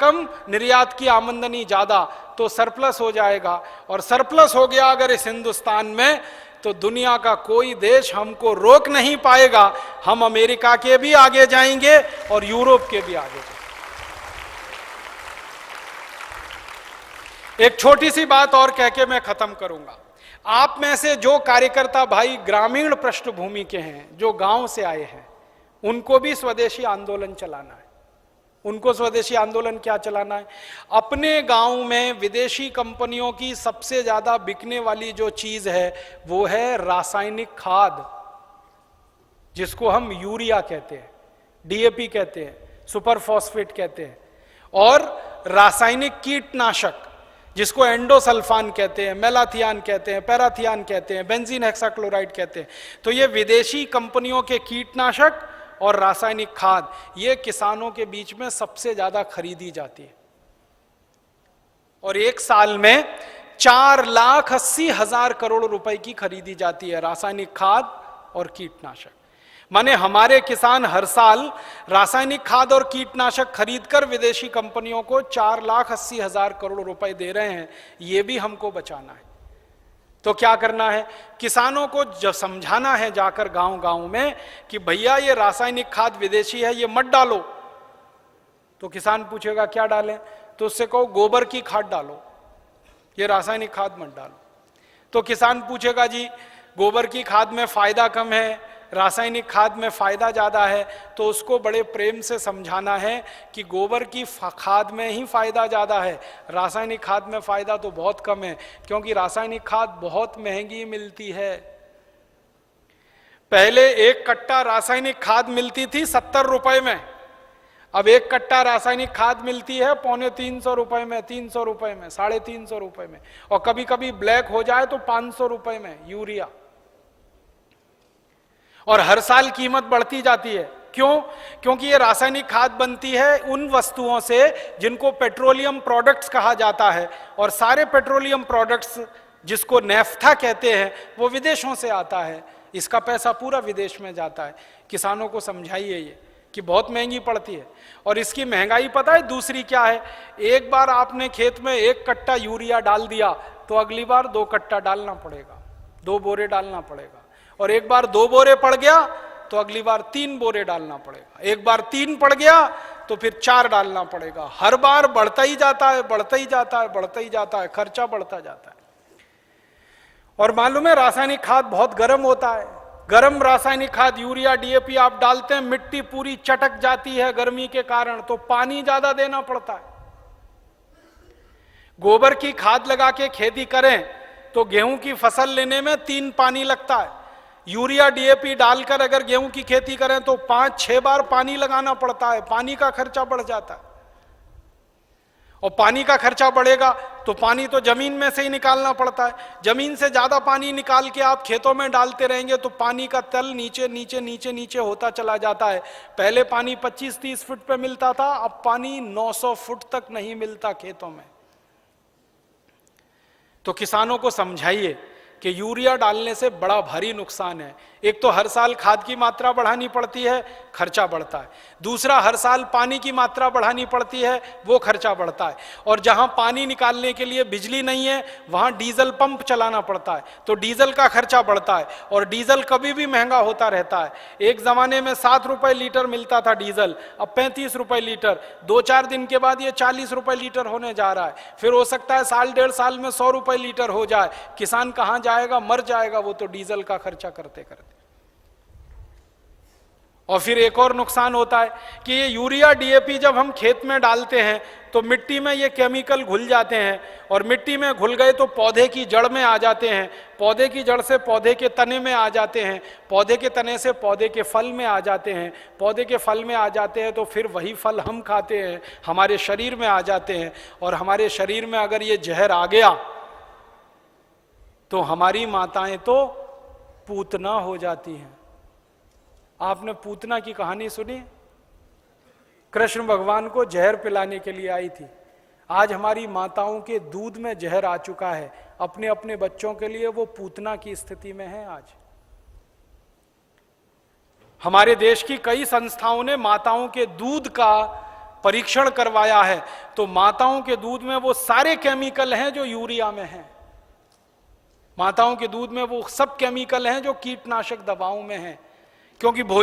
कम, निर्यात की आमदनी ज्यादा, तो सरप्लस हो जाएगा। और सरप्लस हो गया अगर इस हिंदुस्तान में, तो दुनिया का कोई देश हमको रोक नहीं पाएगा। हम अमेरिका के भी आगे जाएंगे और यूरोप के भी आगे जाएंगे। एक छोटी सी बात और कह के मैं खत्म करूंगा। आप में से जो कार्यकर्ता भाई ग्रामीण पृष्ठभूमि के हैं, जो गांव से आए हैं, उनको भी स्वदेशी आंदोलन चलाना है। उनको स्वदेशी आंदोलन क्या चलाना है? अपने गांव में विदेशी कंपनियों की सबसे ज्यादा बिकने वाली जो चीज है वो है रासायनिक खाद, जिसको हम यूरिया कहते हैं, डीएपी कहते हैं, सुपर फॉस्फेट कहते हैं, और रासायनिक कीटनाशक जिसको एंडोसल्फान कहते हैं, मेलाथियान कहते हैं, पैराथियान कहते हैं, बेंजीन हेक्साक्लोराइड कहते हैं। तो ये विदेशी कंपनियों के कीटनाशक और रासायनिक खाद, ये किसानों के बीच में सबसे ज्यादा खरीदी जाती है। और एक साल में 4,80,000 करोड़ रुपए की खरीदी जाती है रासायनिक खाद और कीटनाशक। माने हमारे किसान हर साल रासायनिक खाद और कीटनाशक खरीदकर विदेशी कंपनियों को 4,80,000 करोड़ रुपए दे रहे हैं। ये भी हमको बचाना है। तो क्या करना है? किसानों को जो समझाना है जाकर गांव गांव में कि भैया ये रासायनिक खाद विदेशी है, ये मत डालो। तो किसान पूछेगा क्या डालें? तो उससे कहो गोबर की खाद डालो, ये रासायनिक खाद मत डालो। तो किसान पूछेगा जी गोबर की खाद में फायदा कम है, रासायनिक खाद में फायदा ज्यादा है। तो उसको बड़े प्रेम से समझाना है कि गोबर की खाद में ही फायदा ज्यादा है, रासायनिक खाद में फायदा तो बहुत कम है, क्योंकि रासायनिक खाद बहुत महंगी मिलती है। पहले एक कट्टा रासायनिक खाद मिलती थी 70 रुपए में, अब एक कट्टा रासायनिक खाद मिलती है 350 रुपए में, 300 रुपए में, 350 रुपए में, और कभी कभी ब्लैक हो जाए तो 500 रुपए में यूरिया। और हर साल कीमत बढ़ती जाती है। क्यों? क्योंकि ये रासायनिक खाद बनती है उन वस्तुओं से जिनको पेट्रोलियम प्रोडक्ट्स कहा जाता है, और सारे पेट्रोलियम प्रोडक्ट्स जिसको नेफ्था कहते हैं वो विदेशों से आता है। इसका पैसा पूरा विदेश में जाता है। किसानों को समझाइए ये कि बहुत महंगी पड़ती है। और इसकी महंगाई पता है दूसरी क्या है? एक बार आपने खेत में 1 कट्टा यूरिया डाल दिया तो अगली बार 2 कट्टा डालना पड़ेगा, 2 बोरे डालना पड़ेगा। और एक बार 2 बोरे पड़ गया तो अगली बार 3 बोरे डालना पड़ेगा। एक बार 3 पड़ गया तो फिर 4 डालना पड़ेगा। हर बार बढ़ता ही जाता है, बढ़ता ही जाता है, बढ़ता ही जाता है, खर्चा बढ़ता जाता है। और मालूम है रासायनिक खाद बहुत गर्म होता है। गर्म रासायनिक खाद यूरिया डीएपी आप डालते हैं, मिट्टी पूरी चटक जाती है गर्मी के कारण, तो पानी ज्यादा देना पड़ता है। गोबर की खाद लगा के खेती करें तो गेहूं की फसल लेने में 3 पानी लगता है। यूरिया डीएपी डालकर अगर गेहूं की खेती करें तो 5-6 बार पानी लगाना पड़ता है। पानी का खर्चा बढ़ जाता है। और पानी का खर्चा बढ़ेगा तो पानी तो जमीन में से ही निकालना पड़ता है। जमीन से ज्यादा पानी निकाल के आप खेतों में डालते रहेंगे तो पानी का तल नीचे नीचे नीचे नीचे होता चला जाता है। पहले पानी 25-30 फुट पे मिलता था, अब पानी 900 फुट तक नहीं मिलता खेतों में। तो किसानों को समझाइए कि यूरिया डालने से बड़ा भारी नुकसान है। एक तो हर साल खाद की मात्रा बढ़ानी पड़ती है, खर्चा बढ़ता है। दूसरा, हर साल पानी की मात्रा बढ़ानी पड़ती है, वो खर्चा बढ़ता है। और जहां पानी निकालने के लिए बिजली नहीं है वहां डीजल पंप चलाना पड़ता है, तो डीजल का खर्चा बढ़ता है। और डीजल कभी भी महंगा होता रहता है। एक जमाने में 7 रुपए लीटर मिलता था डीजल, अब 35 रुपए लीटर। 2-4 दिन के बाद ये 40 रुपए लीटर होने जा रहा है। फिर हो सकता है 1.5 साल में 100 रुपए लीटर हो जाए। किसान कहां जाएगा? मर जाएगा वो तो डीजल का खर्चा करते करते। और फिर एक और नुकसान होता है कि ये यूरिया डीएपी जब हम खेत में डालते हैं तो मिट्टी में ये केमिकल घुल जाते हैं, और मिट्टी में घुल गए तो पौधे की जड़ में आ जाते हैं, पौधे की जड़ से पौधे के तने में आ जाते हैं, पौधे के तने से पौधे के फल में आ जाते हैं, पौधे के फल में आ जाते हैं तो फिर वही फल हम खाते हैं, हमारे शरीर में आ जाते हैं। और हमारे शरीर में अगर ये जहर आ गया तो हमारी माताएं तो पूतना हो जाती हैं। आपने पूतना की कहानी सुनी? कृष्ण भगवान को जहर पिलाने के लिए आई थी। आज हमारी माताओं के दूध में जहर आ चुका है, अपने अपने बच्चों के लिए वो पूतना की स्थिति में है। आज हमारे देश की कई संस्थाओं ने माताओं के दूध का परीक्षण करवाया है तो माताओं के दूध में वो सारे केमिकल हैं जो यूरिया में हैं, माताओं के दूध में वो सब केमिकल हैं जो कीटनाशक दवाओं में हैं, क्योंकि भोजन